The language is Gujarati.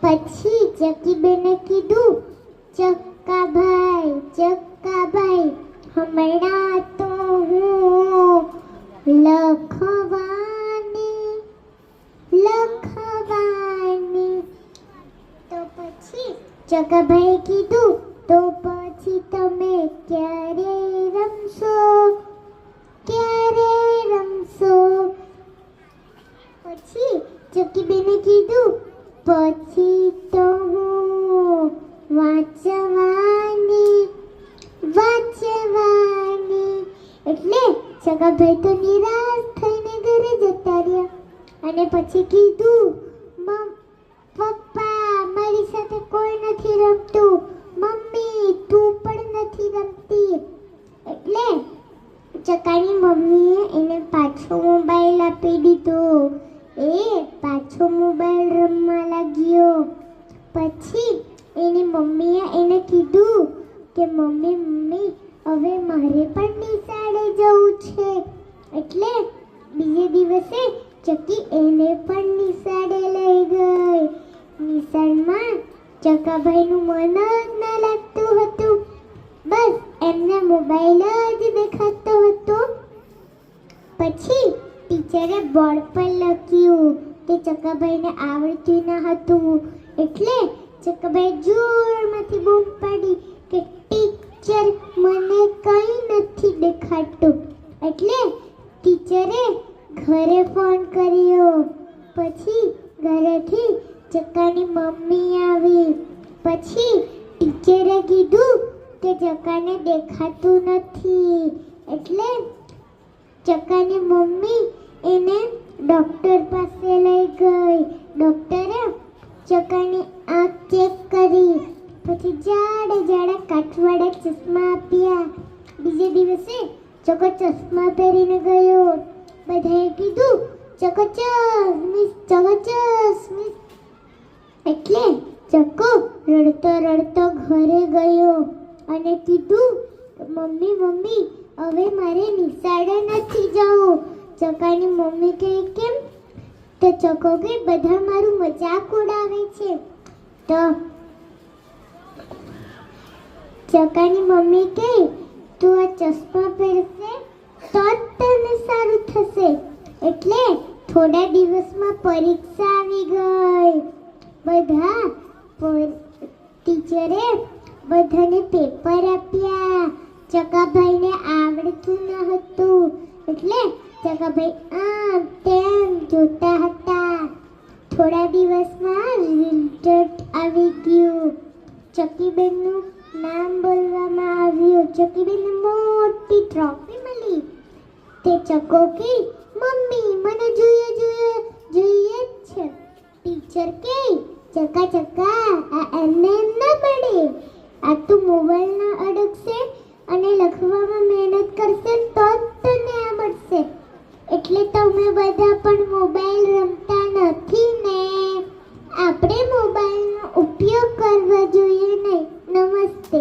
પછી ચકીબેને કીધું, ચક્કાભાઈ, હમણાં તો હું લખવાની. તો પછી ચકાભાઈએ કીધું, તો પછી તમે ક્યારે રમશો? પછી ચકીબેને કીધું, પછી તો હું વાંચવાની. એટલે ચકાભાઈ તો નિરાશ થઈને ઘરે જતા રહ્યા અને પછી કીધું, પપ્પા મારી સાથે કોઈ નથી રમતું, મમ્મી તું પણ નથી રમતી. એટલે ચકાની મમ્મીએ એને પાછો મોબાઈલ આપી દીધો. એ પાછો મોબાઈલ રમવા લાગ્યો. પછી એની મમ્મીએ એને કીધું કે મમ્મી હવે મારે પણ નિશાળે જવું છે. એટલે બીજે દિવસે ચકી એને પણ નિશાળે લઈ ગઈ. નિશાળમાં ચકાભાઈનું મન જ ન લાગતું હતું. બસ એમને મોબાઈલ જ દેખાતો હતો. પછી ટીચરે બોર્ડ પર લખ્યું કે ચકાભાઈને આવડતું ન હતું. એટલે ચકાભાઈ જોરમાંથી બૂમ પાડી કે ટીચર મને કંઈ નથી દેખાતું. એટલે ટીચરે ઘરે ફોન કર્યો. પછી ઘરેથી ચકાની મમ્મી આવી. પછી ટીચરે કીધું કે ચકાને દેખાતું નથી. એટલે ચકાની મમ્મી એને ડોક્ટર પાસે લઈ ગઈ. ડોક્ટરે ચકાની આંખ ચેક કરી. પછી જાડા કાઠવાળા ચશ્મા આપ્યા. બીજે દિવસે ચકો ચશ્મા પહેરીને ગયો. બધાએ કીધું, ચકોચસ મિસ. એટલે ચકો રડતો ઘરે ગયો અને કીધું, મમ્મી હવે મારે નિશાળે નથી જવું. ચકાની મમ્મી કહે, કેમ? તો ચકો કે બધા મારું મજાક ઉડાવે છે. તો ચકાની મમ્મી કહે, તું આ ચશ્મા પહેરશે તો જ તને સારું થશે. એટલે થોડા દિવસમાં પરીક્ષા આવી ગઈ. ટીચરે બધાને પેપર આપ્યા. ચકાભાઈને આવડતું ન હતું. એટલે ચકાભાઈ આમ તેમ જોતા હતા. થોડા દિવસમાં રિઝલ્ટ આવી ગયું. ચકીબેનનું નામ બોલવામાં આવ્યું. ચકીબેનને મોટી ટ્રોફી મળી. તે ચકો કે, મમ્મી મને જોઈએ જ છે. ટીચર કે, ચકા આ એમને ન મળે. આ તું મોબાઈલના અડકશે અને લખવામાં મહેનત કરશે તો જ તને આ મળશે. એટલે તમે બધા પણ મોબાઈલ રમતા